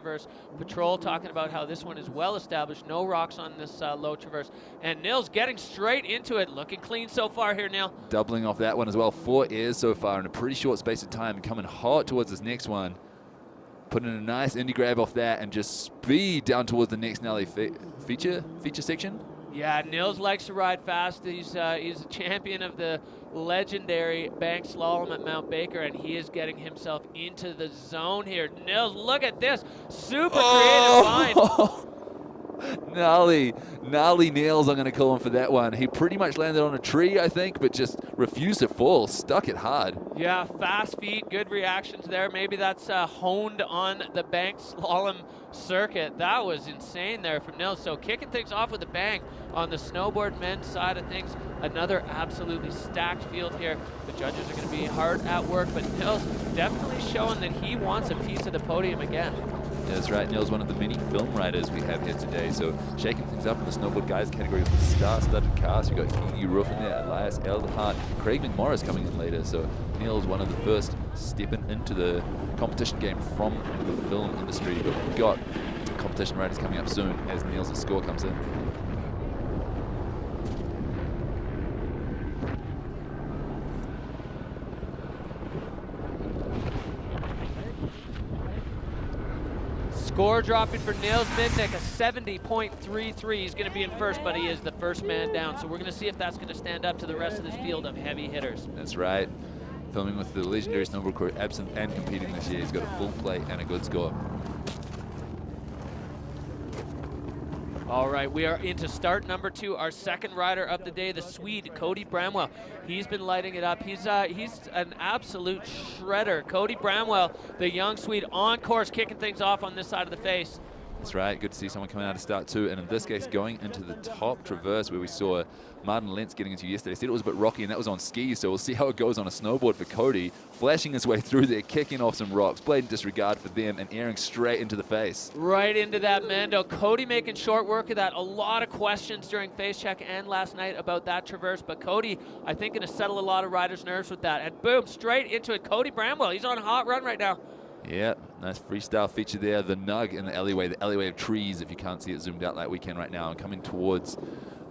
traverse. Patrol talking about how this one is well established, no rocks on this low traverse. And Nils getting straight into it, looking clean so far here, Neil. Doubling off that one as well. 4 airs so far in a pretty short space of time, coming hot towards this next one. Putting a nice indie grab off that and just speed down towards the next Nelly feature section. Yeah, Nils likes to ride fast. He's a champion of the legendary bank slalom at Mount Baker, and he is getting himself into the zone here. Nils, look at this. Super creative find. Gnarly nails, I'm going to call him for that one. He pretty much landed on a tree, I think, but just refused to fall, stuck it hard. Yeah, fast feet, good reactions there. Maybe that's honed on the bank slalom circuit. That was insane there from Nils. So kicking things off with a bang on the snowboard men's side of things. Another absolutely stacked field here. The judges are going to be hard at work, but Nils definitely showing that he wants a piece of the podium again. Yeah, that's right. Neil's one of the many film riders we have here today. So shaking things up in the snowboard guys category with the star-studded cast. You've got Gigi Roof in there, Elias Eldhart, Craig McMorris coming in later. So Neil's one of the first stepping into the competition game from the film industry. But we've got competition riders coming up soon as Neil's score comes in. Score dropping for Nils Midnick, a 70.33. He's going to be in first, but he is the first man down. So we're going to see if that's going to stand up to the rest of this field of heavy hitters. That's right. Filming with the legendary snowboard crew absent and competing this year. He's got a full plate and a good score. All right, we are into start number 2. Our second rider of the day, the Swede, Cody Bramwell. He's been lighting it up. He's an absolute shredder. Cody Bramwell, the young Swede, on course, kicking things off on this side of the face. That's right. Good to see someone coming out of start 2. And in this case, going into the top traverse where we saw Martin Lentz getting into yesterday. Said it was a bit rocky, and that was on skis. So we'll see how it goes on a snowboard for Cody. Flashing his way through there, kicking off some rocks. Blatant disregard for them and airing straight into the face. Right into that Mando. Cody making short work of that. A lot of questions during face check and last night about that traverse. But Cody, I think, going to settle a lot of riders' nerves with that. And boom, straight into it. Cody Bramwell, he's on a hot run right now. Yeah, nice freestyle feature there. The nug in the alleyway of trees, if you can't see it zoomed out like we can right now. And coming towards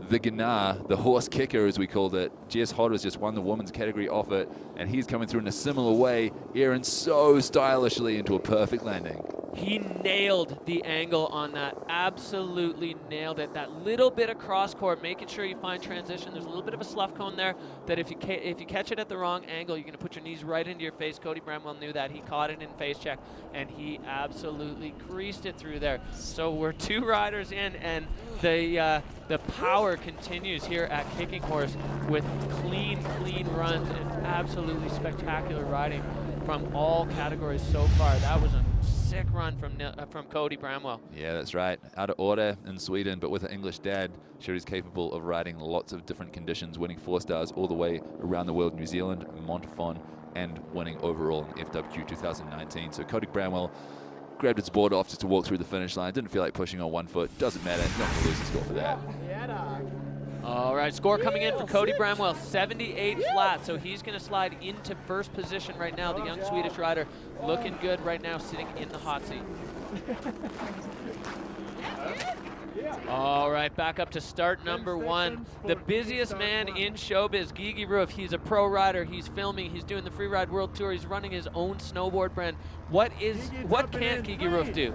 the GANHAR, the horse kicker as we called it. Jess Hodder has just won the women's category off it, and he's coming through in a similar way, airing so stylishly into a perfect landing. He nailed the angle on that, absolutely nailed it. That little bit of cross court, making sure you find transition. There's a little bit of a slough cone there that if you catch it at the wrong angle, you're going to put your knees right into your face. Cody Bramwell knew that. He caught it in face check, and he absolutely creased it through there. So we're 2 riders in, and the power continues here at Kicking Horse with clean runs and absolutely spectacular riding from all categories so far. That was a sick run from Cody Bramwell. Yeah, that's right. Out of order in Sweden, but with an English dad, sure he's capable of riding lots of different conditions, winning 4 stars all the way around the world, New Zealand, Montafon, and winning overall in FWQ 2019. So Cody Bramwell grabbed his board off just to walk through the finish line. Didn't feel like pushing on one foot. Doesn't matter. Not going to lose the score for that. All right, score coming in for Cody Bramwell, 78 flat. So he's going to slide into first position right now. The young Swedish rider looking good right now, sitting in the hot seat. All right, back up to start number 1. The busiest man in showbiz, Gigi Roof. He's a pro rider. He's filming. He's doing the Freeride World Tour. He's running his own snowboard brand. What can't Gigi Roof do?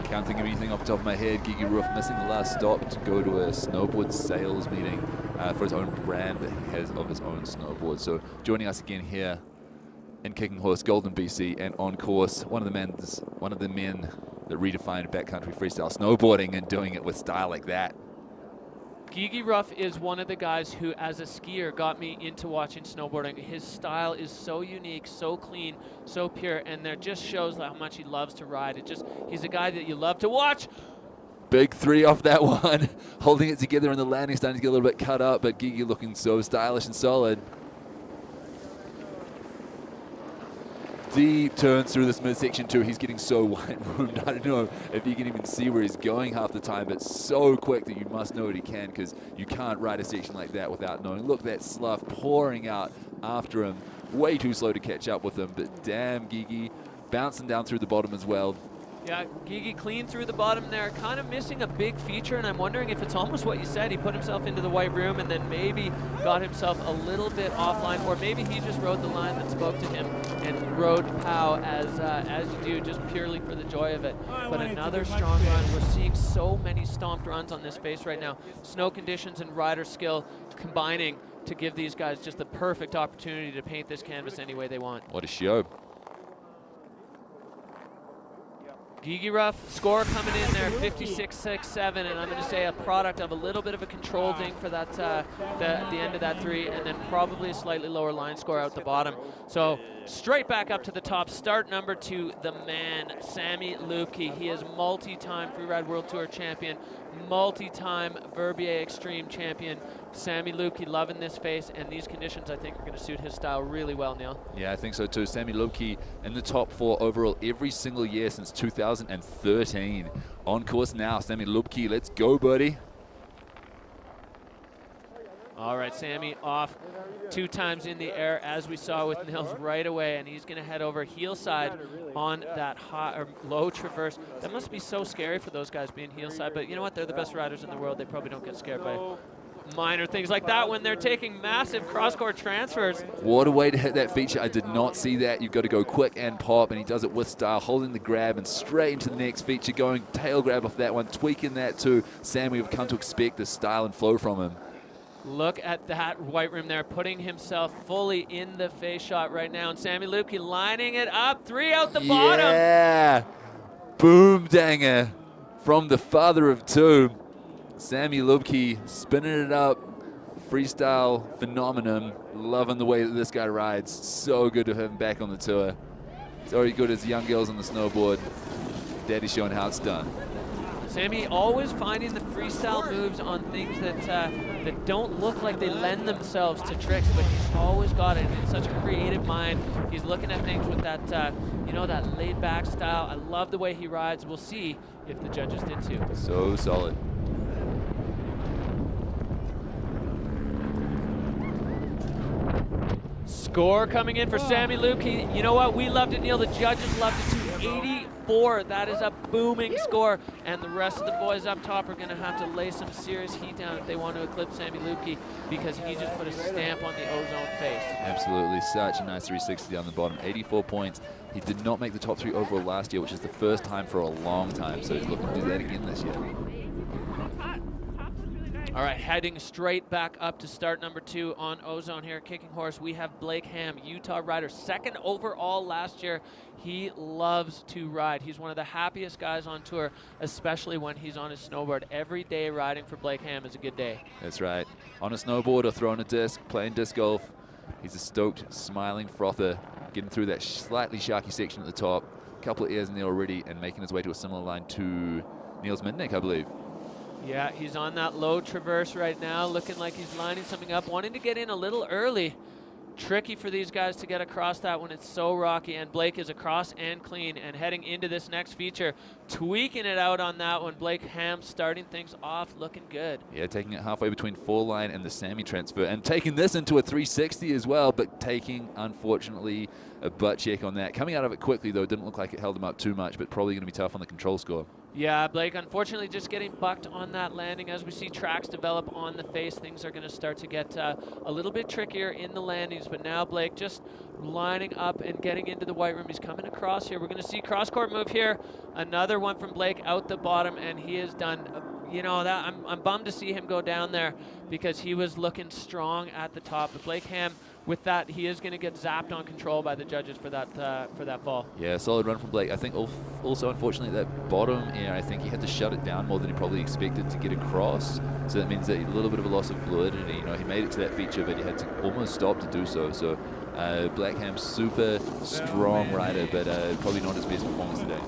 Can't think of anything off the top of my head. Gigi Roof missing the last stop to go to a snowboard sales meeting for his own brand that he has of his own snowboard. So joining us again here in Kicking Horse, Golden, BC, and on course, one of the men that redefined backcountry freestyle snowboarding and doing it with style like that. Gigi Ruff is one of the guys who, as a skier, got me into watching snowboarding. His style is so unique, so clean, so pure, and there just shows how much he loves to ride. He's a guy that you love to watch. Big 3 off that one. Holding it together in the landing, starting to get a little bit cut up, but Gigi looking so stylish and solid. Deep turns through this midsection too. He's getting so wide-roomed. I don't know if you can even see where he's going half the time, but so quick that you must know what he can, because you can't ride a section like that without knowing. Look, that slough pouring out after him. Way too slow to catch up with him, but damn, Gigi, bouncing down through the bottom as well. Yeah, Gigi clean through the bottom there, kind of missing a big feature, and I'm wondering if it's almost what you said. He put himself into the white room and then maybe got himself a little bit offline, or maybe he just rode the line that spoke to him and rode POW as you do, just purely for the joy of it. But another strong run. We're seeing so many stomped runs on this face right now. Snow conditions and rider skill combining to give these guys just the perfect opportunity to paint this canvas any way they want. What a show. Gigi Ruff, score coming in there, 56-6-7, and I'm going to say a product of a little bit of a control ding for that the end of that 3, and then probably a slightly lower line score out the bottom. So straight back up to the top. Start number 2, the man, Sami Lubke. He is multi-time Freeride World Tour champion, multi-time Verbier Extreme champion. Sami Lubke loving this face, and these conditions I think are going to suit his style really well, Neil. Yeah, I think so too. Sami Lubke in the top 4 overall every single year since 2013. On course now, Sami Lubke, let's go, buddy. All right, Sami off 2 times in the air, as we saw with Nils right away, and he's going to head over heel side on that high or low traverse. That must be so scary for those guys being heel side, but you know what? They're the best riders in the world. They probably don't get scared by minor things like that when they're taking massive cross-court transfers. What a way to hit that feature. I did not see that. You've got to go quick and pop, and he does it with style, holding the grab and straight into the next feature, going tail grab off that one, tweaking that too. Sami, we've come to expect the style and flow from him. Look at that white room there, putting himself fully in the face shot right now, and Sami Lubke lining it up, 3 out the bottom. Yeah, boom danger from the father of 2. Sami Lubke spinning it up, freestyle phenomenon. Loving the way that this guy rides. So good to have him back on the tour. He's already good as young girls on the snowboard. Daddy's showing how it's done. Sami always finding the freestyle moves on things that don't look like they lend themselves to tricks, but he's always got it in such a creative mind. He's looking at things with that, you know, that laid-back style. I love the way he rides. We'll see if the judges did too. So solid. Score coming in for Sami Lubke. You know what? We loved it, Neil. The judges loved it too. 84. That is a booming score. And the rest of the boys up top are going to have to lay some serious heat down if they want to eclipse Sami Lubke, because he just put a stamp on the ozone face. Absolutely. Such a nice 360 down the bottom. 84 points. He did not make the top 3 overall last year, which is the first time for a long time. So he's looking to do that again this year. All right, heading straight back up to start number 2 on ozone here. Kicking horse, we have Blake Ham, Utah rider, 2nd overall last year. He loves to ride. He's one of the happiest guys on tour, especially when he's on his snowboard. Every day riding for Blake Ham is a good day. That's right. On a snowboard or throwing a disc, playing disc golf, he's a stoked, smiling frother, getting through that slightly sharky section at the top. A couple of airs in there already, and making his way to a similar line to Niels Midnick, I believe. Yeah, he's on that low traverse right now, looking like he's lining something up, wanting to get in a little early. Tricky for these guys to get across that when it's so rocky, and Blake is across and clean, and heading into this next feature, tweaking it out on that one. Blake Ham starting things off looking good. Yeah, taking it halfway between 4-line and the Sami transfer, and taking this into a 360 as well, but taking, unfortunately, a butt check on that. Coming out of it quickly, though, didn't look like it held him up too much, but probably going to be tough on the control score. Yeah, Blake, unfortunately, just getting bucked on that landing. As we see tracks develop on the face, things are going to start to get a little bit trickier in the landings. But now Blake just lining up and getting into the white room. He's coming across here. We're going to see cross-court move here. Another one from Blake out the bottom, and he has done, you know, that I'm bummed to see him go down there because he was looking strong at the top. But Blake Ham, with that, he is going to get zapped on control by the judges for that fall. Yeah, solid run from Blake. I think also, unfortunately, that bottom air, I think he had to shut it down more than he probably expected to get across. So that means that a little bit of a loss of fluidity. You know, he made it to that feature, but he had to almost stop to do so. So Blackham, super strong rider, but probably not his best performance today.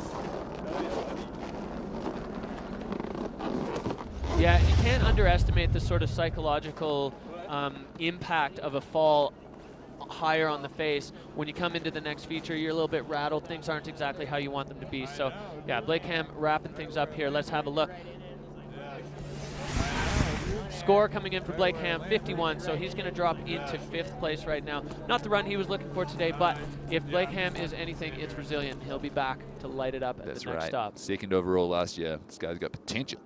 Yeah, you can't underestimate the sort of psychological impact of a fall higher on the face. When you come into the next feature, you're a little bit rattled. Things aren't exactly how you want them to be. So, yeah, Blake Ham wrapping things up here. Let's have a look. Score coming in for Blake Ham, 51, so he's going to drop into 5th place right now. Not the run he was looking for today, but if Blake Ham is anything, it's resilient. He'll be back to light it up at the next stop. 2nd overall last year. This guy's got potential.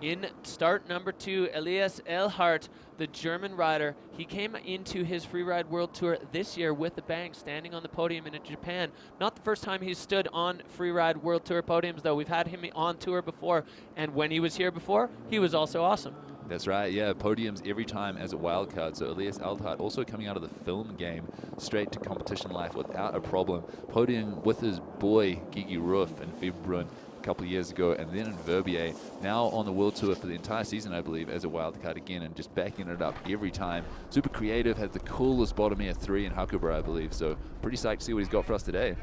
In start number 2, Elias Ehlhardt, the German rider. He came into his Freeride World Tour this year with a bang, standing on the podium in Japan. Not the first time he's stood on Freeride World Tour podiums, though. We've had him on tour before, and when he was here before, he was also awesome. That's right, yeah, podiums every time as a wild card. So Elias Ehlhardt also coming out of the film game straight to competition life without a problem. Podium with his boy Gigi Ruff and February a couple of years ago, and then in Verbier. Now on the World Tour for the entire season, I believe, as a wild card again, and just backing it up every time. Super creative, has the coolest bottom air 3 in Hakuba, I believe. So pretty psyched to see what he's got for us today.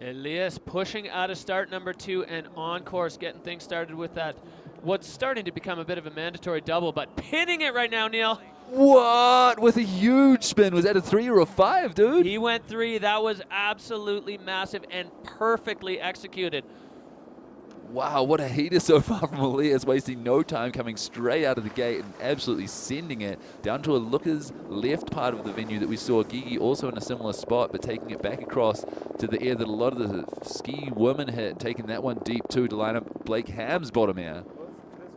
Elias pushing out of start number 2 and on course, getting things started with that, what's starting to become a bit of a mandatory double, but pinning it right now, Neil. What? With a huge spin. Was that a 3 or a 5, dude? He went 3. That was absolutely massive and perfectly executed. Wow, what a heater so far from Elias, wasting no time, coming straight out of the gate and absolutely sending it down to a looker's left part of the venue that we saw Gigi also in a similar spot, but taking it back across to the air that a lot of the ski women hit, taking that one deep too to line up Blake Ham's bottom air.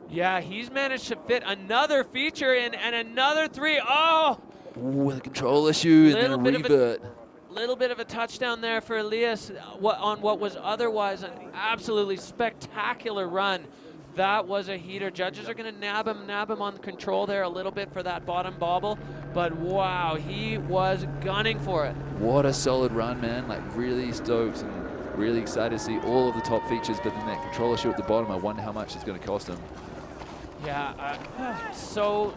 Yeah, he's managed to fit another feature in and another 3. Oh! With a control issue and then a revert. Little bit of a touchdown there for Elias on what was otherwise an absolutely spectacular run. That was a heater. Judges are going to nab him on control there a little bit for that bottom bobble, but wow, he was gunning for it. What a solid run, man. Like, really stoked and really excited to see all of the top features, but then that control issue at the bottom, I wonder how much it's going to cost him. Yeah, so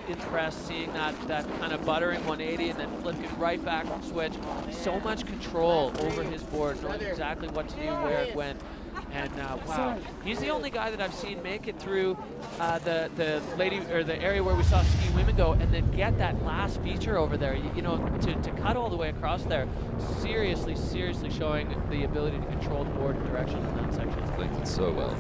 impressed seeing that kind of buttering 180 and then flipping right back from switch. So much control over his board, knowing exactly what to do, where it went. And wow, he's the only guy that I've seen make it through the lady or the area where we saw ski women go, and then get that last feature over there. You know, to cut all the way across there, seriously showing the ability to control the board and direction in that section. He's linked it so well.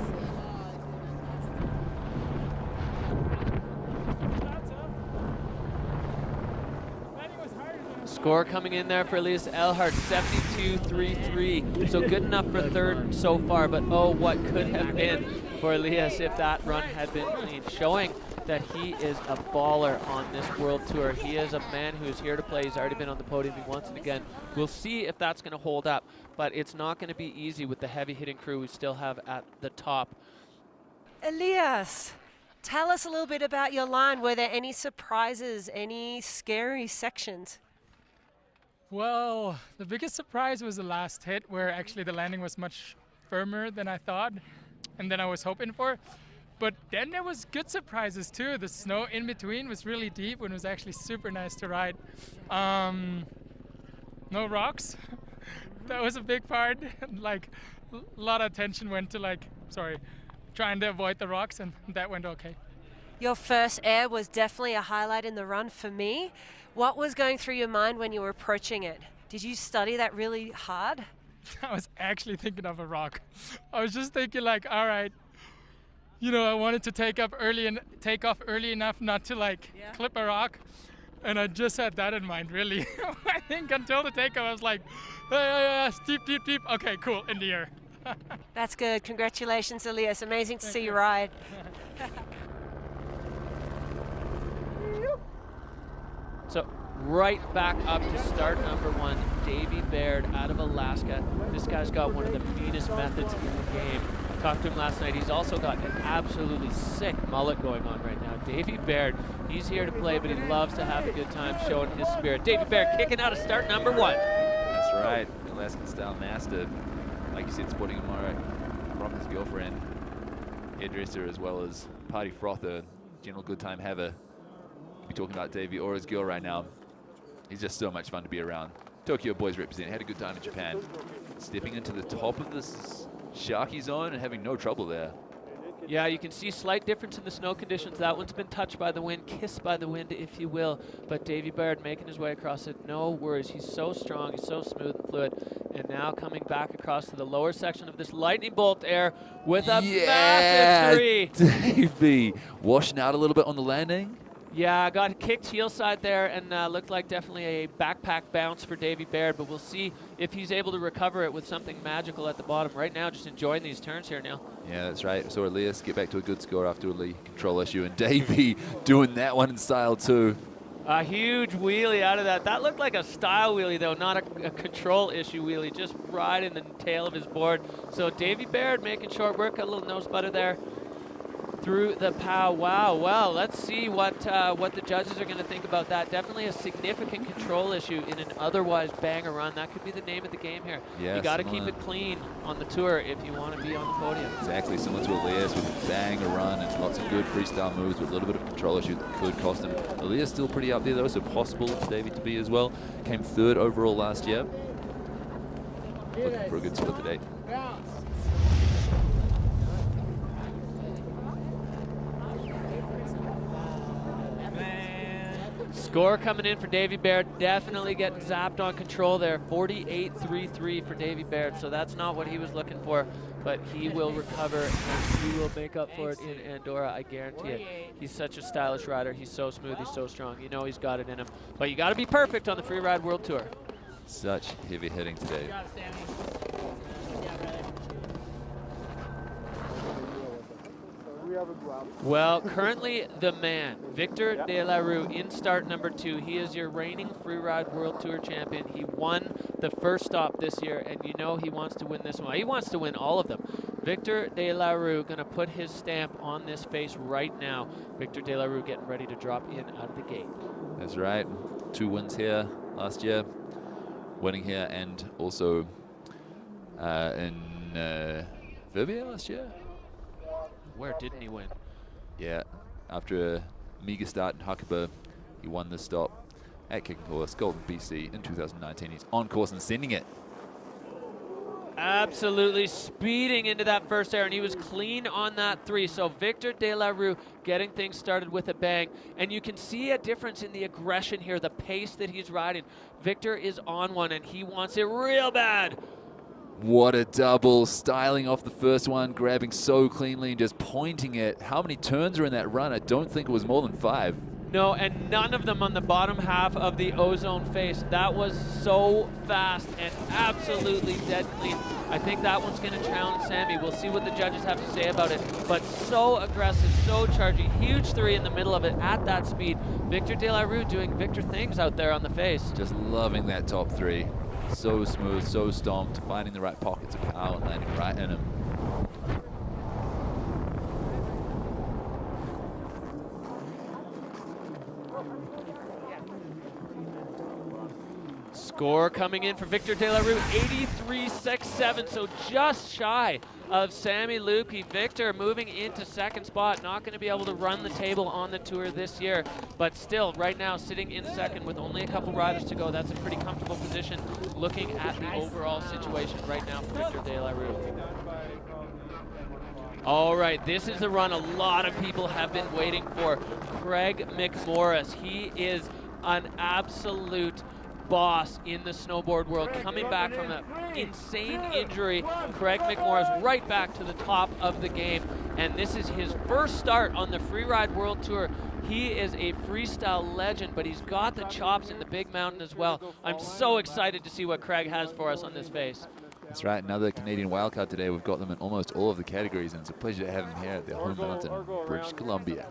Score coming in there for Elias Ehlhardt, 72.33. So good enough for 3rd so far, but oh, what could have been for Elias if that run had been clean. Showing that he is a baller on this World Tour. He is a man who is here to play. He's already been on the podium once and again. We'll see if that's going to hold up, but it's not going to be easy with the heavy hitting crew we still have at the top. Elias, tell us a little bit about your line. Were there any surprises, any scary sections? Well, the biggest surprise was the last hit, where actually the landing was much firmer than I thought and than I was hoping for. But then there was good surprises too. The snow in between was really deep and it was actually super nice to ride. No rocks. That was a big part. Like, a lot of attention went to trying to avoid the rocks, and that went okay. Your first air was definitely a highlight in the run for me. What was going through your mind when you were approaching it? Did you study that really hard? I was actually thinking of a rock. I was just thinking like, all right, you know, I wanted to take off early enough not to clip a rock. And I just had that in mind, really. I think until the takeoff, I was like, steep, deep, deep. Okay, cool, in the air. That's good. Congratulations, Elias. Amazing to see you ride. So right back up to start number 1, Davey Baird out of Alaska. This guy's got one of the meanest methods in the game. I talked to him last night. He's also got an absolutely sick mullet going on right now. Davey Baird, he's here to play, but he loves to have a good time showing his spirit. Davey Baird kicking out of start number 1. That's right, Alaskan style master. Like you said, sporting him right from his girlfriend, hairdresser, as well as party frother, general good time haver. We're talking about Davey or his girl right now. He's just so much fun to be around. Tokyo boys represent. Had a good time in Japan. Stepping into the top of this Sharky zone and having no trouble there. Yeah, you can see slight difference in the snow conditions. That one's been touched by the wind, kissed by the wind, if you will. But Davy Baird making his way across it, no worries. He's so strong, he's so smooth and fluid. And now coming back across to the lower section of this lightning bolt air with a massive 3. Davy washing out a little bit on the landing. Yeah, got kicked heel side there and looked like definitely a backpack bounce for Davy Baird, but we'll see if he's able to recover it with something magical at the bottom. Right now, just enjoying these turns here, Neil. Yeah, that's right. So Elias get back to a good score after a lead control issue, and Davy doing that one in style too. A huge wheelie out of that. That looked like a style wheelie, though, not a control issue wheelie, just riding the tail of his board. So Davy Baird making short work, a little nose butter there through the POW. Wow, well, let's see what the judges are going to think about that. Definitely a significant control issue in an otherwise banger run. That could be the name of the game here. Yeah, you got to keep it clean on the tour if you want to be on the podium. Exactly, similar to Elias with a banger run and lots of good freestyle moves with a little bit of control issue that could cost him. Elias still pretty up there though, so possible for Davy to be as well. Came 3rd overall last year. Looking for a good split today. Score coming in for Davy Baird, definitely getting zapped on control there. 48-3-3 for Davy Baird, so that's not what he was looking for, but he will recover and he will make up for it in Andorra, I guarantee it. He's such a stylish rider. He's so smooth, he's so strong. You know he's got it in him, but you got to be perfect on the Freeride World Tour. Such heavy hitting today. Well, currently the man, Victor De La Rue, in start number 2. He is your reigning Freeride World Tour champion. He won the first stop this year, and you know he wants to win this one. He wants to win all of them. Victor De La Rue going to put his stamp on this face right now. Victor De La Rue getting ready to drop in out of the gate. That's right. 2 wins here last year. Winning here and also in Verbia last year. Where didn't he win? Yeah, after a meager start in Huckabee, he won this stop at Kicking Horse, Golden BC in 2019. He's on course and sending it. Absolutely speeding into that first air, and he was clean on that 3. So Victor De La Rue getting things started with a bang. And you can see a difference in the aggression here, the pace that he's riding. Victor is on one, and he wants it real bad. What a double, styling off the first one, grabbing so cleanly and just pointing it. How many turns are in that run? I don't think it was more than 5. No, and none of them on the bottom half of the ozone face. That was so fast and absolutely dead clean. I think that one's going to challenge Sammy. We'll see what the judges have to say about it. But so aggressive, so charging. Huge 3 in the middle of it at that speed. Victor De La Rue doing Victor things out there on the face. Just loving that top 3. So smooth, so stomped, finding the right pockets of power and landing right in him. Score coming in for Victor De La Rue, 83-6-7, so just shy of Sammy Lukey. Victor moving into 2nd spot, not going to be able to run the table on the tour this year, but still right now sitting in 2nd with only a couple riders to go. That's a pretty comfortable position looking at the overall situation right now for Victor De La Rue. All right, this is the run a lot of people have been waiting for. Craig McMorris, he is an absolute boss in the snowboard world, coming back from an insane injury. Craig McMorris right back to the top of the game, and this is his first start on the Freeride World Tour. He is a freestyle legend, but he's got the chops in the big mountain as well. I'm so excited to see what Craig has for us on this face. That's right, another Canadian wildcard today. We've got them in almost all of the categories, and it's a pleasure to have him here at their home mountain, British Columbia.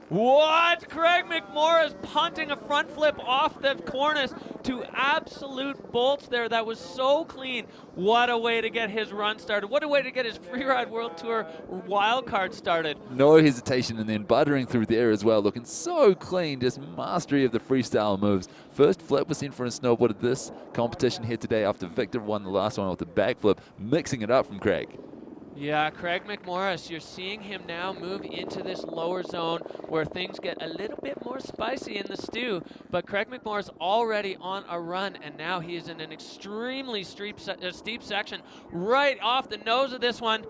What? Craig McMorris punting a front flip off the cornice to absolute bolts there. That was so clean. What a way to get his run started. What a way to get his Freeride World Tour wildcard started. No hesitation, and then buttering through there as well. Looking so clean, just mastery of the freestyle moves. First flip was seen for a snowboard at this competition here today after Victor won the last one with the backflip, mixing it up from Craig. Yeah, Craig McMorris, you're seeing him now move into this lower zone where things get a little bit more spicy in the stew. But Craig McMorris already on a run, and now he is in an extremely steep section right off the nose of this one.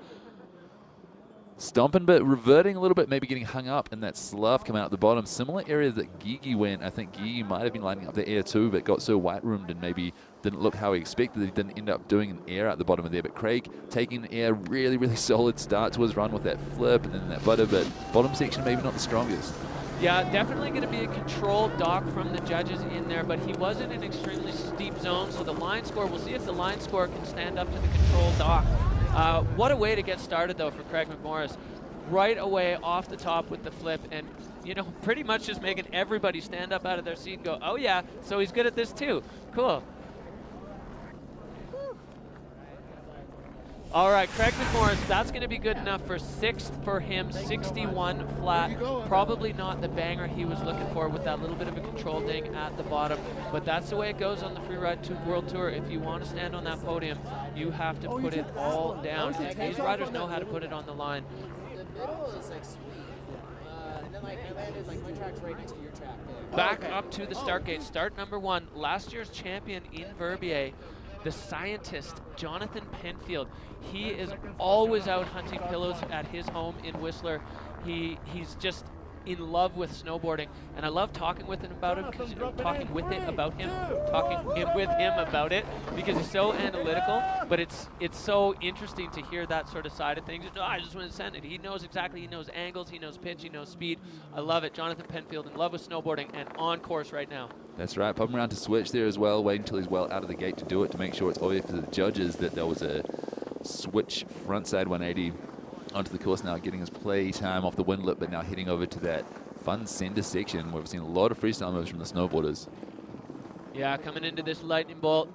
Stomping, but reverting a little bit, maybe getting hung up in that slough coming out the bottom. Similar area that Gigi went. I think Gigi might have been lining up the air too, but got so white-roomed and maybe didn't look how he expected. He didn't end up doing an air at the bottom of there. But Craig taking an air, really, really solid start to his run with that flip and then that butter, but bottom section maybe not the strongest. Yeah, definitely going to be a controlled dock from the judges in there, but he was in an extremely steep zone, so the line score, we'll see if the line score can stand up to the controlled dock. What a way to get started, though, for Craig McMorris. Right away off the top with the flip, and, you know, pretty much just making everybody stand up out of their seat and go, oh, yeah, so he's good at this, too. Cool. All right, Craig McMorris, that's going to be good enough for 6th for him, 61 flat. Probably not the banger he was looking for with that little bit of a control ding at the bottom, but that's the way it goes on the Freeride World Tour. If you want to stand on that podium, you have to put it all down. And these riders know how to put it on the line. The middle is like sweet. And then like I landed like my track's right next to your track there. Back up to the start gate. Start number 1, last year's champion in Verbier, the scientist, Jonathan Penfield. He is always out hunting pillows at his home in Whistler. He's just in love with snowboarding, and I love talking with him about it because talking with him about it because he's so analytical. But it's so interesting to hear that sort of side of things. No, I just want to send it. He knows exactly. He knows angles. He knows pitch. He knows speed. I love it. Jonathan Penfield in love with snowboarding and on course right now. That's right. Popping around to switch there as well. Wait until he's well out of the gate to do it to make sure it's obvious for the judges that there was a switch frontside 180 onto the course now, getting his play time off the wind lip, but now heading over to that fun center section where we've seen a lot of freestyle moves from the snowboarders. Yeah, coming into this lightning bolt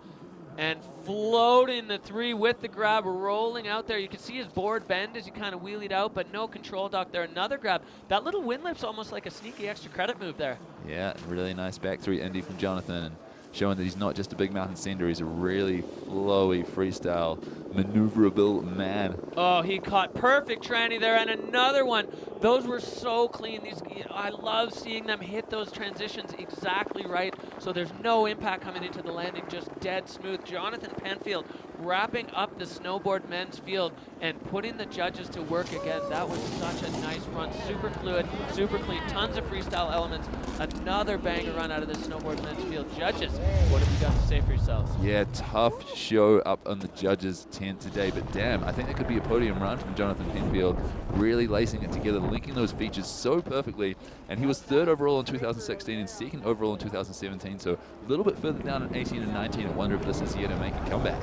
and floating the 3 with the grab, rolling out there. You can see his board bend as he kind of wheelied out, but no control dock there. Another grab. That little wind lip's almost like a sneaky extra credit move there. Yeah, really nice back 3 indie from Jonathan, and showing that he's not just a big mountain sender, he's a really flowy freestyle maneuverable man. Oh, he caught perfect tranny there, and another one. Those were so clean. These, I love seeing them hit those transitions exactly right, so there's no impact coming into the landing, just dead smooth. Jonathan Penfield wrapping up the snowboard men's field and putting the judges to work again. That was such a nice run, super fluid, super clean, tons of freestyle elements. Another banger run out of the snowboard men's field. Judges, what have you got to say for yourselves? Yeah, tough show up on the judges' tent today, but damn, I think that could be a podium run from Jonathan Penfield, really lacing it together, linking those features so perfectly. And he was 3rd overall in 2016 and 2nd overall in 2017, so a little bit further down in 18 and 19. I wonder if this is here to make a comeback.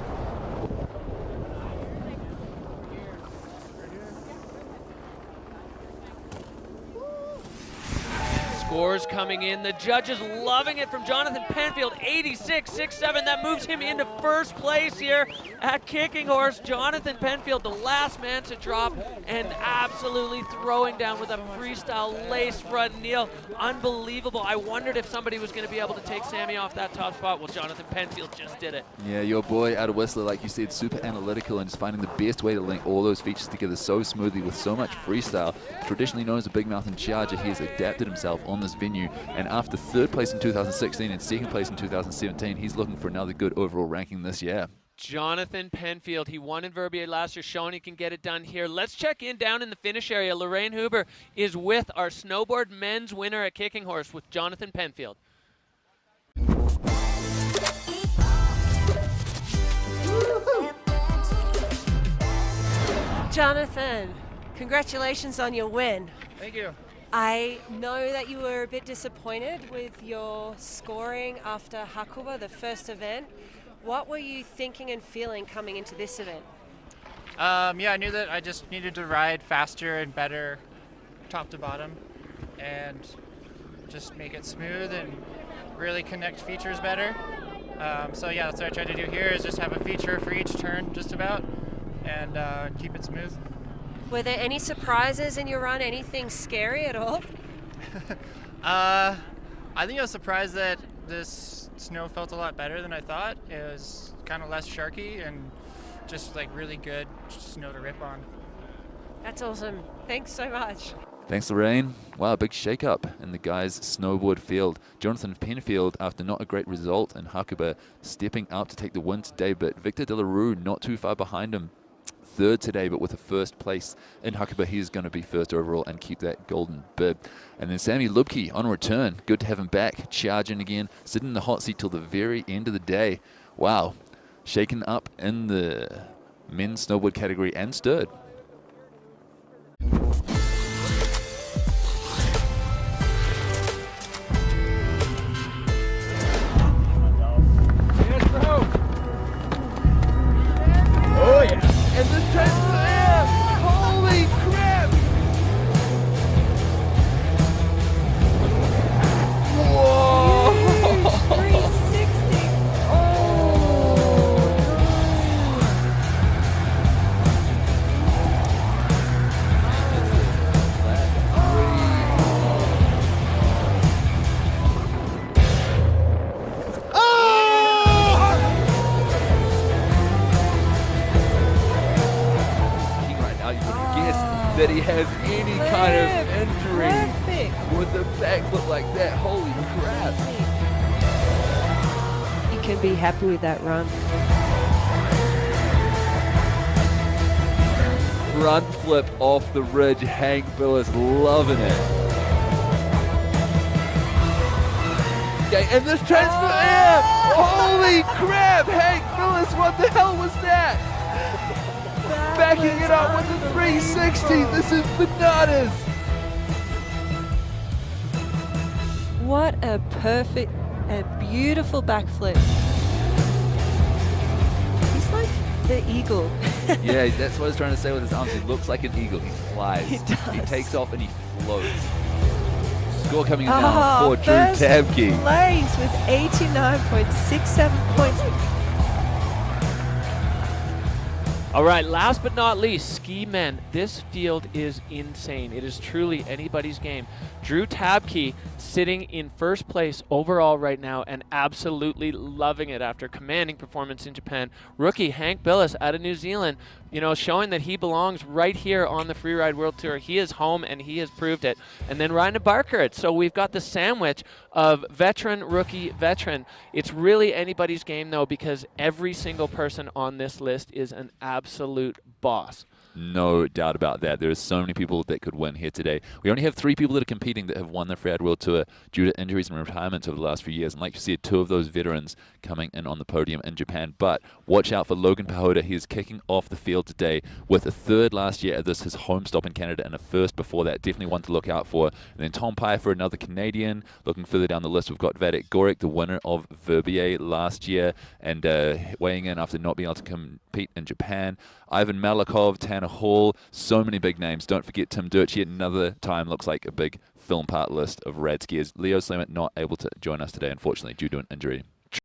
Scores coming in. The judges loving it from Jonathan Penfield. 86.67. That moves him into 1st place here at Kicking Horse. Jonathan Penfield, the last man to drop, and absolutely throwing down with a freestyle lace front kneel. Unbelievable. I wondered if somebody was going to be able to take Sammy off that top spot. Well, Jonathan Penfield just did it. Yeah, your boy out of Whistler, like you said, super analytical and just finding the best way to link all those features together so smoothly with so much freestyle. Traditionally known as a Big Mountain Charger, he has adapted himself on this venue, and after 3rd place in 2016 and 2nd place in 2017, he's looking for another good overall ranking this year. Jonathan Penfield, he won in Verbier last year, showing he can get it done here. Let's check in down in the finish area. Lorraine Huber is with our snowboard men's winner at Kicking Horse with Jonathan Penfield. Jonathan, congratulations on your win. Thank you. I know that you were a bit disappointed with your scoring after Hakuba, the first event. What were you thinking and feeling coming into this event? Yeah, I knew that I just needed to ride faster and better top to bottom and just make it smooth and really connect features better. So yeah, that's what I tried to do here, is just have a feature for each turn just about and keep it smooth. Were there any surprises in your run? Anything scary at all? I think I was surprised that this snow felt a lot better than I thought. It was kind of less sharky and just like really good snow to rip on. That's awesome. Thanks so much. Thanks, Lorraine. Wow, big shake-up in the guys' snowboard field. Jonathan Penfield, after not a great result in Hakuba, stepping up to take the win today, but Victor De La Rue not too far behind him. Third today, but with a first place in Hakuba, he's going to be first overall and keep that golden bib. And then Sammy Lubke on return. Good to have him back, charging again, sitting in the hot seat till the very end of the day. Wow, shaken up in the men's snowboard category and stirred. Oh yeah. And this transfer, holy crap! Whoa! 360. That he has any kind of injury Perfect. with a backflip like that. Holy crap. You can be happy with that run. Front flip off the ridge. Hank Billis loving it. Okay, and this transfer air. Holy crap. Hank Billis, what the hell was that? Backing it up with the 360. This is bananas. What a perfect and beautiful backflip. He's like the eagle. Yeah, that's what I was trying to say with his arms. He looks like an eagle. He flies. He does. He takes off and he floats. Score coming in now for Drew first Tabke. place with 89.67 points. All right, last but not least, ski men. This field is insane. It is truly anybody's game. Drew Tabke sitting in first place overall right now and absolutely loving it after commanding performance in Japan. Rookie Hank Billis out of New Zealand, you know, showing that he belongs right here on the Freeride World Tour. He is home and he has proved it. And then Ryan Barker. So we've got the sandwich of veteran, rookie, veteran. It's really anybody's game though, because every single person on this list is an absolute boss. No doubt about that. There are so many people that could win here today. We only have 3 people that are competing that have won the Freeride World Tour due to injuries and retirements over the last few years. And like you said, 2 of those veterans coming in on the podium in Japan. But watch out for Logan Pahoda. He is kicking off the field today with a 3rd last year at this, his home stop in Canada, and a 1st before that. Definitely one to look out for. And then Tom Pfeiffer, another Canadian. Looking further down the list, we've got Vadik Gorik, the winner of Verbier last year, and weighing in after not being able to compete in Japan. Ivan Malikov, Tanner Hall, so many big names. Don't forget Tim Durkee, another time looks like a big film part list of rad skiers. Leo Slamet not able to join us today, unfortunately, due to an injury.